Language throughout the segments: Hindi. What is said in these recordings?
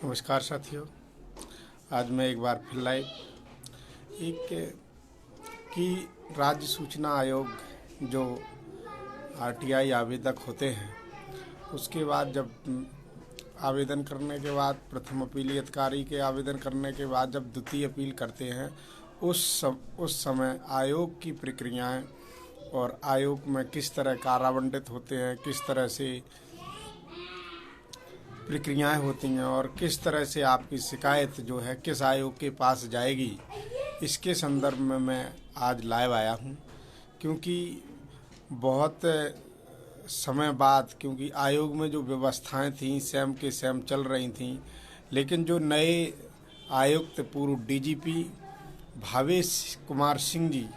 नमस्कार साथियों। आज मैं एक बार फिर लाइव एक कि राज्य सूचना आयोग जो आरटीआई आवेदक होते हैं, उसके बाद जब आवेदन करने के बाद प्रथम अपीली अधिकारी के आवेदन करने के बाद जब द्वितीय अपील करते हैं, उस समय आयोग की प्रक्रियाएं और आयोग में किस तरह कार्य आवंटित होते हैं, किस तरह से प्रक्रियाएं होती हैं और किस तरह से आपकी शिकायत जो है किस आयोग के पास जाएगी, इसके संदर्भ में मैं आज लाइव आया हूं। क्योंकि बहुत समय बाद, क्योंकि आयोग में जो व्यवस्थाएं थीं सेम के सेम चल रही थीं, लेकिन जो नए आयुक्त पूर्व डीजीपी भावेश कुमार सिंह जी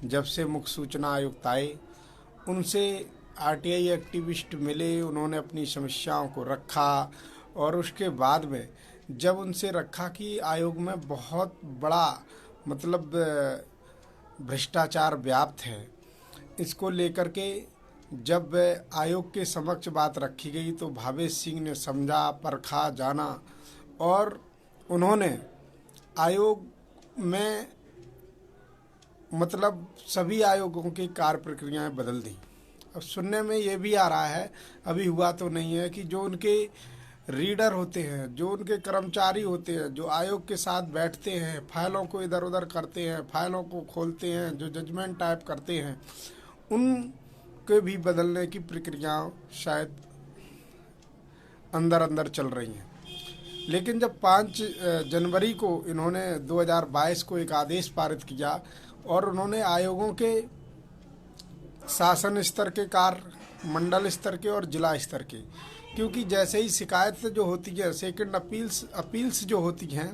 जब से मुख्य सूचना आयुक्त आए, उनसे आरटीआई एक्टिविस्ट मिले, उन्होंने अपनी समस्याओं को रखा और उसके बाद में जब उनसे रखा कि आयोग में बहुत बड़ा भ्रष्टाचार व्याप्त है, इसको लेकर के जब आयोग के समक्ष बात रखी गई तो भावेश सिंह ने समझा, परखा, जाना और उन्होंने आयोग में सभी आयोगों की कार्य प्रक्रियाएं बदल दी। अब सुनने में ये भी आ रहा है, अभी हुआ तो नहीं है, कि जो उनके रीडर होते हैं, जो उनके कर्मचारी होते हैं, जो आयोग के साथ बैठते हैं, फाइलों को इधर उधर करते हैं, फाइलों को खोलते हैं, जो जजमेंट टाइप करते हैं, उनके भी बदलने की प्रक्रियाएं शायद अंदर अंदर चल रही हैं। लेकिन जब 5 जनवरी को इन्होंने 2022 को एक आदेश पारित किया और उन्होंने आयोगों के शासन स्तर के कार्य, मंडल स्तर के और जिला स्तर के, क्योंकि जैसे ही शिकायत जो होती है, सेकंड अपील्स जो होती हैं,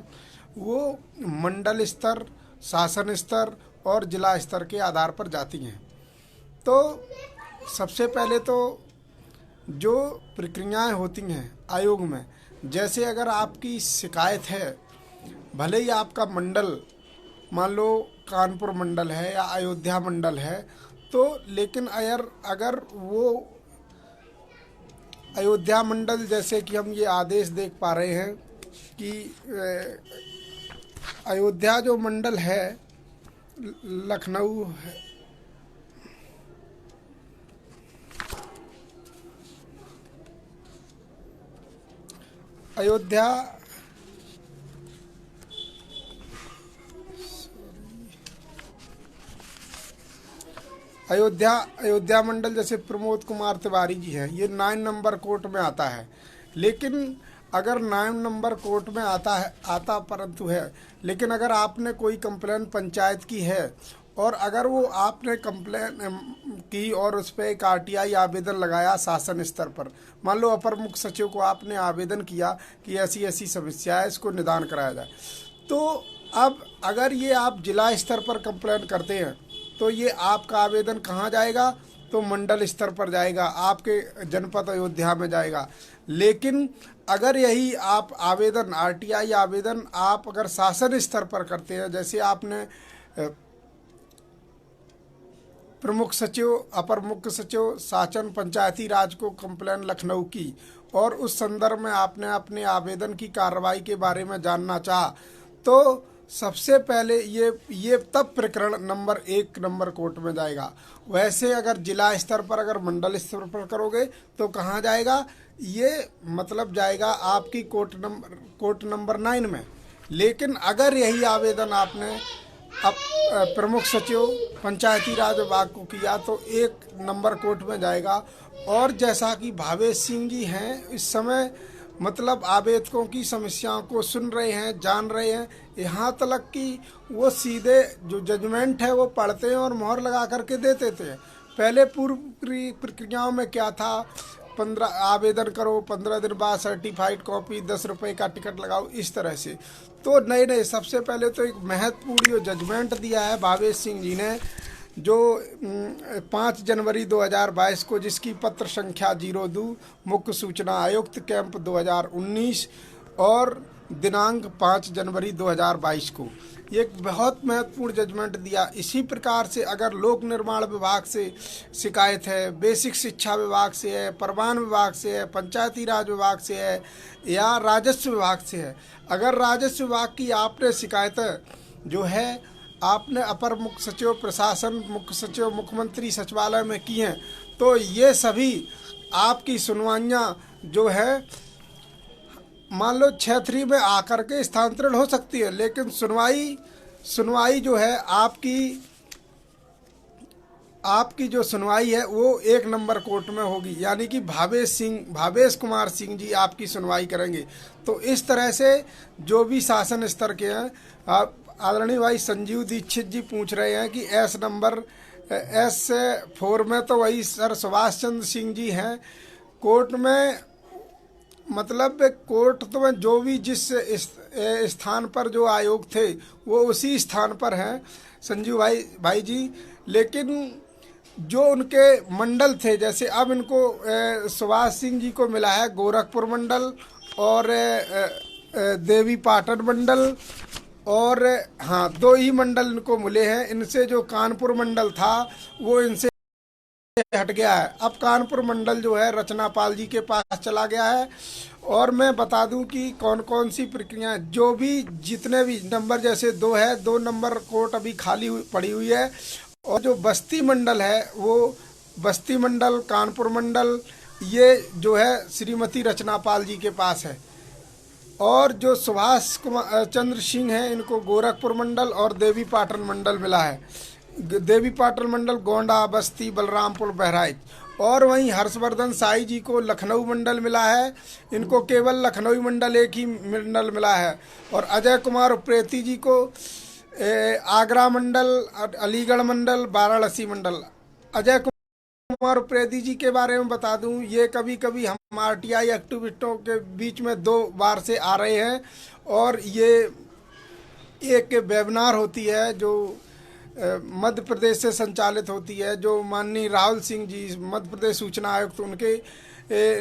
वो मंडल स्तर, शासन स्तर और जिला स्तर के आधार पर जाती हैं। तो सबसे पहले तो जो प्रक्रियाएं होती हैं आयोग में, जैसे अगर आपकी शिकायत है, भले ही आपका मंडल मान लो कानपुर मंडल है या अयोध्या मंडल है, तो लेकिन अगर वो अयोध्या मंडल, जैसे कि हम ये आदेश देख पा रहे हैं कि अयोध्या जो मंडल है लखनऊ है, अयोध्या मंडल जैसे प्रमोद कुमार तिवारी जी हैं, ये 9 नंबर कोर्ट में आता है। लेकिन अगर 9 नंबर कोर्ट में परंतु है, लेकिन अगर आपने कोई कंप्लेन पंचायत की है और अगर वो आपने कंप्लेन की और उस पर एक आरटीआई आवेदन लगाया शासन स्तर पर, मान लो अपर मुख्य सचिव को आपने आवेदन किया कि ऐसी ऐसी समस्या है, इसको निदान कराया जाए, तो अब अगर ये आप जिला स्तर पर कंप्लेन करते हैं तो ये आपका आवेदन कहाँ जाएगा? तो मंडल स्तर पर जाएगा, आपके जनपद अयोध्या में जाएगा। लेकिन अगर यही आप आवेदन, आरटीआई आवेदन आप अगर शासन स्तर पर करते हैं, जैसे आपने प्रमुख सचिव, अपर मुख्य सचिव शासन पंचायती राज को कंप्लेन लखनऊ की और उस संदर्भ में आपने अपने आवेदन की कार्रवाई के बारे में जानना चाहा, तो सबसे पहले ये तब प्रकरण नंबर 1 नंबर कोर्ट में जाएगा। वैसे अगर जिला स्तर पर, अगर मंडल स्तर पर करोगे तो कहाँ जाएगा? ये जाएगा आपकी कोर्ट नंबर 9 में। लेकिन अगर यही आवेदन आपने प्रमुख सचिव पंचायती राज विभाग को किया तो 1 नंबर कोर्ट में जाएगा। और जैसा कि भावेश सिंह जी हैं, इस समय आवेदकों की समस्याओं को सुन रहे हैं, जान रहे हैं, यहाँ तक कि वो सीधे जो जजमेंट है वो पढ़ते हैं और मोहर लगा करके दे देते हैं। पहले पूर्व प्रक्रियाओं में क्या था, 15 आवेदन करो, 15 दिन बाद सर्टिफाइड कॉपी, 10 रुपये का टिकट लगाओ, इस तरह से। तो नहीं, सबसे पहले तो एक महत्वपूर्ण जजमेंट दिया है भावेश सिंह जी ने, जो 5 जनवरी 2022 को, जिसकी पत्र संख्या 02 मुख्य सूचना आयुक्त कैंप 2019, और दिनांक 5 जनवरी 2022 को। ये एक बहुत महत्वपूर्ण जजमेंट दिया। इसी प्रकार से अगर लोक निर्माण विभाग से शिकायत है, बेसिक शिक्षा विभाग से है, परिवहन विभाग से है, पंचायती राज विभाग से है या राजस्व विभाग से है, अगर राजस्व विभाग की आपने शिकायत जो है आपने अपर मुख्य सचिव प्रशासन, मुख्य सचिव, मुख्यमंत्री सचिवालय में की हैं, तो ये सभी आपकी सुनवाइयाँ जो है मान लो 6-3 में आकर के स्थानांतरण हो सकती है, लेकिन सुनवाई जो है आपकी जो सुनवाई है वो 1 नंबर कोर्ट में होगी, यानी कि भावेश कुमार सिंह जी आपकी सुनवाई करेंगे। तो इस तरह से जो भी शासन स्तर के हैं, आदरणीय भाई संजीव दीक्षित जी पूछ रहे हैं कि S4 में तो वही सर सुभाष चंद्र सिंह जी हैं कोर्ट में, मतलब कोर्ट तो में जो भी जिस स्थान पर जो आयोग थे वो उसी स्थान पर हैं संजीव भाई जी, लेकिन जो उनके मंडल थे, जैसे अब इनको सुभाष सिंह जी को मिला है गोरखपुर मंडल और देवी पाटन मंडल, और हाँ 2 ही मंडल इनको मिले हैं। इनसे जो कानपुर मंडल था वो इनसे हट गया है। अब कानपुर मंडल जो है रचनापाल जी के पास चला गया है। और मैं बता दूं कि कौन कौन सी प्रक्रिया जो भी जितने भी नंबर, जैसे 2 है, 2 नंबर कोर्ट अभी खाली पड़ी हुई है। और जो बस्ती मंडल है वो बस्ती मंडल, कानपुर मंडल, ये जो है श्रीमती रचनापाल जी के पास है। और जो सुभाष चंद्र सिंह हैं इनको गोरखपुर मंडल और देवी पाटन मंडल मिला है। देवी पाटन मंडल गोंडा, बस्ती, बलरामपुर, बहराइच। और वहीं हर्षवर्धन साई जी को लखनऊ मंडल मिला है, इनको केवल लखनऊ मंडल एक ही मंडल मिला है। और अजय कुमार उप्रेती जी को आगरा मंडल, अलीगढ़ मंडल, वाराणसी मंडल। अजय कुमार उप्रेती जी के बारे में बता दूं, ये कभी कभी हम आरटीआई एक्टिविस्टों के बीच में 2 बार से आ रहे हैं। और ये एक वेबिनार होती है जो मध्य प्रदेश से संचालित होती है, जो माननीय राहुल सिंह जी मध्य प्रदेश सूचना आयुक्त उनके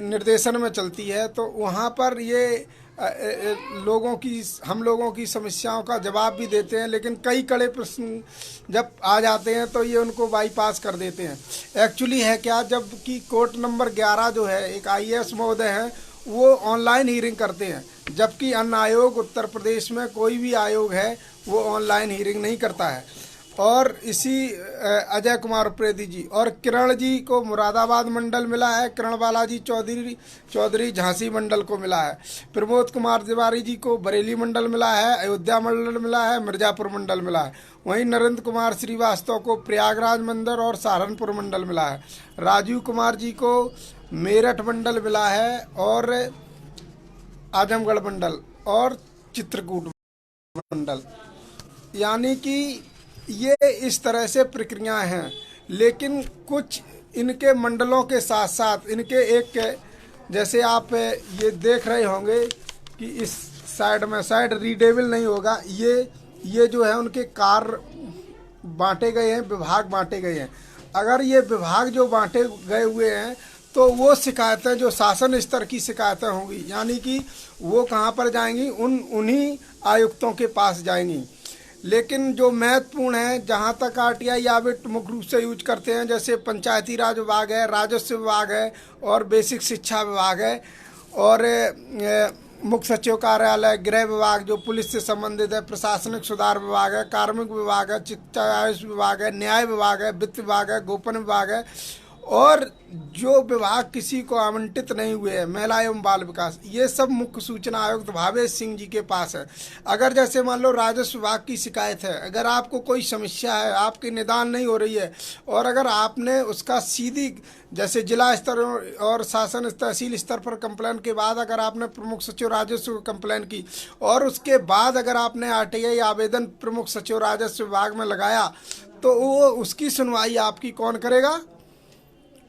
निर्देशन में चलती है। तो वहाँ पर ये हम लोगों की समस्याओं का जवाब भी देते हैं, लेकिन कई कड़े प्रश्न जब आ जाते हैं तो ये उनको बाईपास कर देते हैं। एक्चुअली है क्या, जबकि कोर्ट नंबर 11 जो है एक IAS महोदय हैं वो ऑनलाइन हीयरिंग करते हैं, जबकि अन्य आयोग उत्तर प्रदेश में कोई भी आयोग है वो ऑनलाइन हीयरिंग नहीं करता है। और इसी अजय कुमार उप्रेती जी और किरण जी को मुरादाबाद मंडल मिला है, किरण बालाजी चौधरी झांसी मंडल को मिला है। प्रमोद कुमार तिवारी जी को बरेली मंडल मिला है, अयोध्या मंडल मिला है, मिर्जापुर मंडल मिला है। वहीं नरेंद्र कुमार श्रीवास्तव को प्रयागराज मंडल और सहारनपुर मंडल मिला है। राजीव कुमार जी को मेरठ मंडल मिला है और आजमगढ़ मंडल और चित्रकूट मंडल। यानी कि ये इस तरह से प्रक्रियाएं हैं, लेकिन कुछ इनके मंडलों के साथ साथ इनके एक, जैसे आप ये देख रहे होंगे कि इस साइड में शायद रीडेबल नहीं होगा, ये जो है उनके कार्य बांटे गए हैं, विभाग बांटे गए हैं। अगर ये विभाग जो बांटे गए हुए हैं तो वो शिकायतें जो शासन स्तर की शिकायतें होंगी, यानी कि वो कहाँ पर जाएंगी, उन्हीं आयुक्तों के पास जाएंगी। लेकिन जो महत्वपूर्ण है, जहाँ तक आरटीआई ऑडिट मुख्य रूप से यूज करते हैं, जैसे पंचायती राज विभाग है, राजस्व विभाग है और बेसिक शिक्षा विभाग है, और मुख्य सचिव कार्यालय, गृह विभाग जो पुलिस से संबंधित है, प्रशासनिक सुधार विभाग है, कार्मिक विभाग है, शिक्षा आयुष विभाग है, न्याय विभाग है, वित्त विभाग है, गोपन विभाग है। और जो विभाग किसी को आवंटित नहीं हुए हैं, महिला एवं बाल विकास, ये सब मुख्य सूचना आयुक्त भावेश सिंह जी के पास है। अगर जैसे मान लो राजस्व विभाग की शिकायत है, अगर आपको कोई समस्या है, आपकी निदान नहीं हो रही है, और अगर आपने उसका सीधी जैसे जिला स्तर और शासन तहसील स्तर पर कंप्लेन के बाद अगर आपने प्रमुख सचिव राजस्व को कंप्लेन की और उसके बाद अगर आपने आरटीआई आवेदन प्रमुख सचिव राजस्व विभाग में लगाया, तो वो उसकी सुनवाई आपकी कौन करेगा?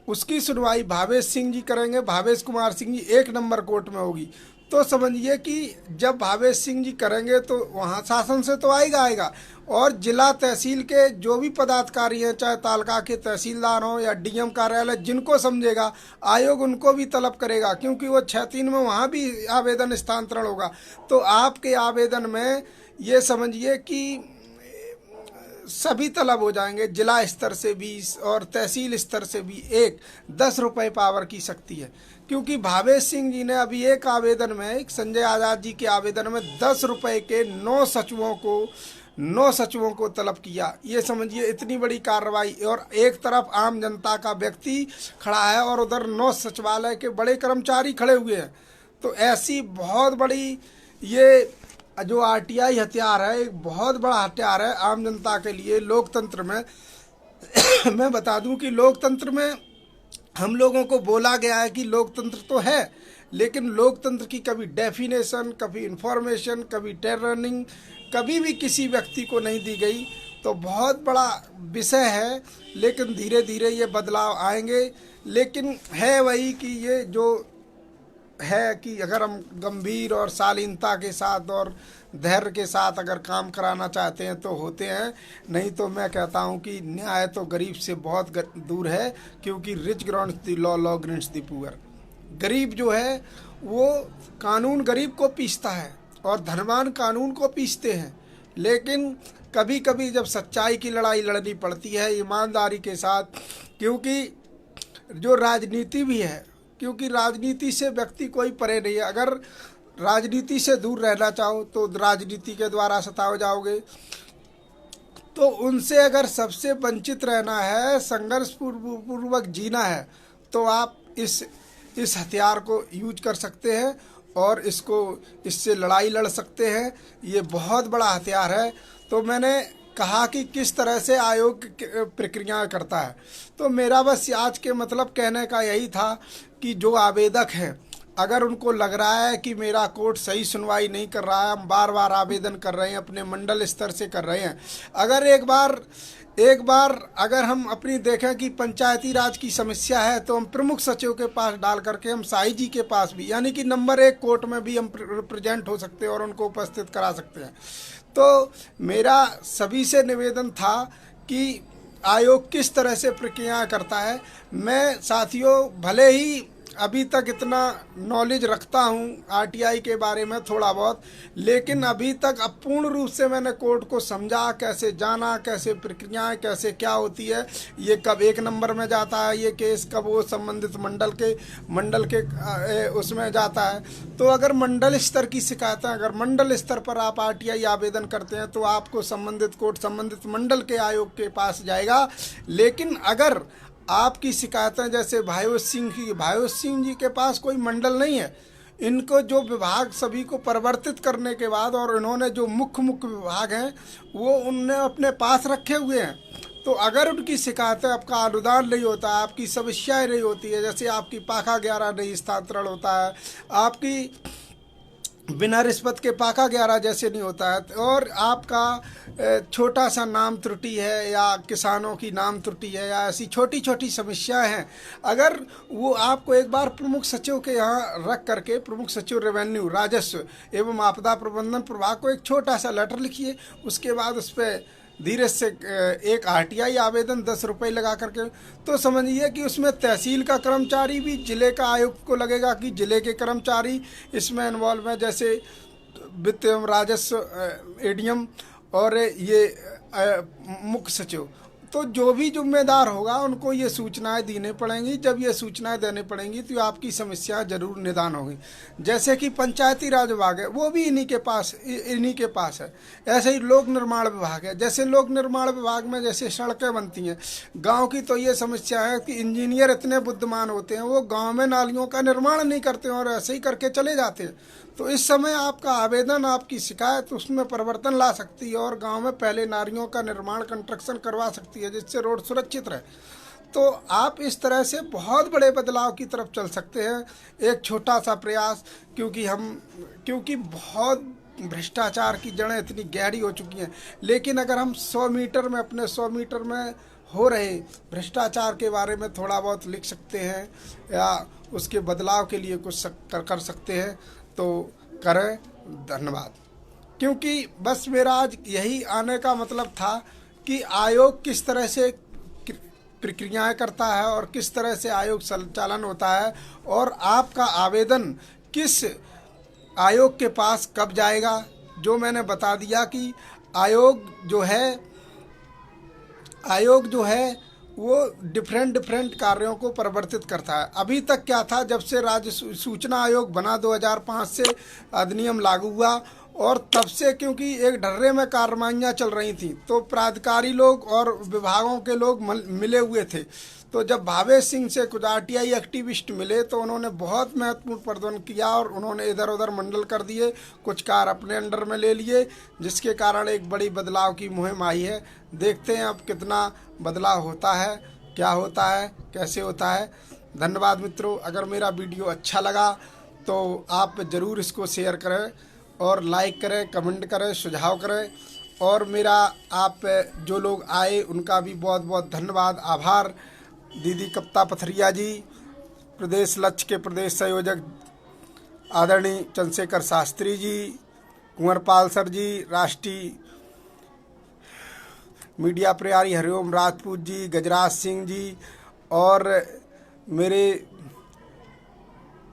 उसकी सुनवाई भावेश सिंह जी करेंगे। भावेश कुमार सिंह जी 1 नंबर कोर्ट में होगी। तो समझिए कि जब भावेश सिंह जी करेंगे तो वहाँ शासन से तो आएगा और जिला तहसील के जो भी पदाधिकारी हैं, चाहे तालका के तहसीलदार हों या डीएम कार्यालय, जिनको समझेगा आयोग उनको भी तलब करेगा, क्योंकि वो 6-3 में वहाँ भी आवेदन स्थानांतरण होगा। तो आपके आवेदन में ये समझिए कि सभी तलब हो जाएंगे, जिला स्तर से भी और तहसील स्तर से भी। 10 रुपये पावर की शक्ति है, क्योंकि भावेश सिंह जी ने अभी एक आवेदन में, एक संजय आज़ाद जी के आवेदन में 10 रुपये के 9 सचिवों को तलब किया। ये समझिए इतनी बड़ी कार्रवाई, और एक तरफ आम जनता का व्यक्ति खड़ा है और उधर 9 सचिवालय के बड़े कर्मचारी खड़े हुए हैं। तो ऐसी बहुत बड़ी ये जो आरटीआई हथियार है, एक बहुत बड़ा हथियार है आम जनता के लिए लोकतंत्र में। मैं बता दूं कि लोकतंत्र में हम लोगों को बोला गया है कि लोकतंत्र तो है, लेकिन लोकतंत्र की कभी डेफिनेशन, कभी इंफॉर्मेशन, कभी टेरनिंग कभी भी किसी व्यक्ति को नहीं दी गई। तो बहुत बड़ा विषय है, लेकिन धीरे धीरे ये बदलाव आएंगे। लेकिन है वही कि ये जो है कि अगर हम गंभीर और शालीनता के साथ और धैर्य के साथ अगर काम कराना चाहते हैं तो होते हैं, नहीं तो मैं कहता हूं कि न्याय तो गरीब से बहुत दूर है, क्योंकि rich grounds the law, law grounds the poor. गरीब जो है वो कानून गरीब को पीसता है और धनवान कानून को पीसते हैं। लेकिन कभी कभी जब सच्चाई की लड़ाई लड़नी पड़ती है ईमानदारी के साथ, क्योंकि जो राजनीति भी है, क्योंकि राजनीति से व्यक्ति कोई परे नहीं है। अगर राजनीति से दूर रहना चाहो तो राजनीति के द्वारा सताओ जाओगे। तो उनसे अगर सबसे वंचित रहना है, संघर्ष पूर्वक जीना है, तो आप इस हथियार को यूज कर सकते हैं और इससे लड़ाई लड़ सकते हैं। ये बहुत बड़ा हथियार है। तो मैंने कहा कि किस तरह से आयोग प्रक्रिया करता है, तो मेरा बस आज के मतलब कहने का यही था कि जो आवेदक हैं, अगर उनको लग रहा है कि मेरा कोर्ट सही सुनवाई नहीं कर रहा है, हम बार बार आवेदन कर रहे हैं, अपने मंडल स्तर से कर रहे हैं, अगर एक बार अगर हम अपनी देखें कि पंचायती राज की समस्या है, तो हम प्रमुख सचिव के पास डाल करके हम साई जी के पास भी, यानी कि नंबर 1 कोर्ट में भी हम रिप्रेजेंट हो सकते हैं और उनको उपस्थित करा सकते हैं। तो मेरा सभी से निवेदन था कि आयोग किस तरह से प्रक्रिया करता है। मैं साथियों भले ही अभी तक इतना नॉलेज रखता हूँ आरटीआई के बारे में थोड़ा बहुत, लेकिन अभी तक पूर्ण रूप से मैंने कोर्ट को समझा, कैसे जाना, कैसे प्रक्रियाएं, कैसे क्या होती है, ये कब 1 नंबर में जाता है ये केस, कब वो संबंधित मंडल के उसमें जाता है। तो अगर मंडल स्तर की शिकायतें, अगर मंडल स्तर पर आप आरटीआई आवेदन करते हैं तो आपको संबंधित कोर्ट संबंधित मंडल के आयोग के पास जाएगा। लेकिन अगर आपकी शिकायतें जैसे भावेश सिंह जी के पास कोई मंडल नहीं है, इनको जो विभाग सभी को परिवर्तित करने के बाद, और इन्होंने जो मुख्य विभाग हैं वो उनने अपने पास रखे हुए हैं, तो अगर उनकी शिकायतें, आपका अनुदान नहीं होता है, आपकी समस्याएं नहीं होती है, जैसे आपकी पाखा 11 नहीं स्थानांतरण होता है, आपकी बिना रिश्वत के पाका 11 जैसे नहीं होता है, और आपका छोटा सा नाम त्रुटि है या किसानों की नाम त्रुटि है या ऐसी छोटी छोटी समस्याएं हैं, अगर वो आपको एक बार प्रमुख सचिव के यहाँ रख करके, प्रमुख सचिव रेवेन्यू, राजस्व एवं आपदा प्रबंधन प्रभाग को एक छोटा सा लेटर लिखिए, उसके बाद उस पर धीरे से एक आरटीआई आवेदन 10 रुपये लगा करके, तो समझिए कि उसमें तहसील का कर्मचारी भी जिले का आयुक्त को लगेगा कि जिले के कर्मचारी इसमें इन्वॉल्व हैं, जैसे वित्त एवं राजस्व एडीएम और ये मुख्य सचिव। तो जो भी जिम्मेदार होगा उनको ये सूचनाएं देनी पड़ेंगी। जब ये सूचनाएं देनी पड़ेंगी तो आपकी समस्या जरूर निदान होगी। जैसे कि पंचायती राज विभाग है, वो भी इन्हीं के पास है। ऐसे ही लोक निर्माण विभाग है, जैसे लोक निर्माण विभाग में जैसे सड़कें बनती हैं गांव की, तो ये समस्या है कि इंजीनियर इतने बुद्धिमान होते हैं, वो गाँव में नालियों का निर्माण नहीं करते और ऐसे ही करके चले जाते हैं। तो इस समय आपका आवेदन, आपकी शिकायत उसमें परिवर्तन ला सकती है और गांव में पहले नालियों का निर्माण, कंस्ट्रक्शन करवा सकती है, जिससे रोड सुरक्षित रहे। तो आप इस तरह से बहुत बड़े बदलाव की तरफ चल सकते हैं। एक छोटा सा प्रयास, क्योंकि बहुत भ्रष्टाचार की जड़ें इतनी गहरी हो चुकी हैं, लेकिन अगर हम 100 मीटर में, अपने 100 मीटर में हो रहे भ्रष्टाचार के बारे में थोड़ा बहुत लिख सकते हैं या उसके बदलाव के लिए कुछ कर सकते हैं, तो करें। धन्यवाद। क्योंकि बस मेरा आज यही आने का मतलब था कि आयोग किस तरह से प्रक्रियाएं करता है और किस तरह से आयोग संचालन होता है और आपका आवेदन किस आयोग के पास कब जाएगा, जो मैंने बता दिया कि आयोग जो है वो डिफरेंट कार्यों को परिवर्तित करता है। अभी तक क्या था, जब से राज्य सूचना आयोग बना 2005 से अधिनियम लागू हुआ और तब से क्योंकि एक ढर्रे में कार्रवाइयाँ चल रही थी तो प्राधिकारी लोग और विभागों के लोग मिले हुए थे। तो जब भावेश सिंह से कुछ आरटीआई एक्टिविस्ट मिले तो उन्होंने बहुत महत्वपूर्ण प्रदर्शन किया और उन्होंने इधर उधर मंडल कर दिए, कुछ कार अपने अंडर में ले लिए, जिसके कारण एक बड़ी बदलाव की मुहिम आई है। देखते हैं अब कितना बदलाव होता है, क्या होता है, कैसे होता है। धन्यवाद मित्रों। अगर मेरा वीडियो अच्छा लगा तो आप ज़रूर इसको शेयर करें और लाइक करें, कमेंट करें, सुझाव करें। और मेरा आप जो लोग आए उनका भी बहुत बहुत धन्यवाद, आभार। दीदी कप्ता पथरिया जी, प्रदेश लक्ष्य के प्रदेश संयोजक आदरणीय चंद्रशेखर शास्त्री जी, कुंवरपाल सर जी, राष्ट्रीय मीडिया प्रभारी हरिओम राजपूत जी, गजराज सिंह जी, और मेरे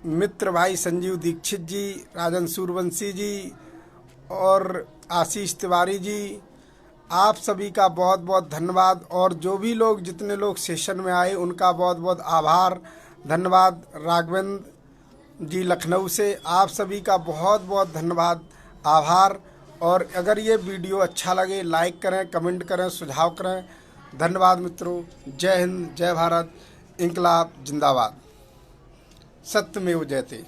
मित्र भाई संजीव दीक्षित जी, राजन सूरवंशी जी और आशीष तिवारी जी, आप सभी का बहुत बहुत धन्यवाद। और जो भी लोग, जितने लोग सेशन में आए उनका बहुत बहुत आभार, धन्यवाद। राघवेंद्र जी लखनऊ से, आप सभी का बहुत बहुत धन्यवाद, आभार। और अगर ये वीडियो अच्छा लगे लाइक करें, कमेंट करें, सुझाव करें। धन्यवाद मित्रों। जय हिंद, जय भारत, इंकलाब जिंदाबाद, सत्यमेव जयते।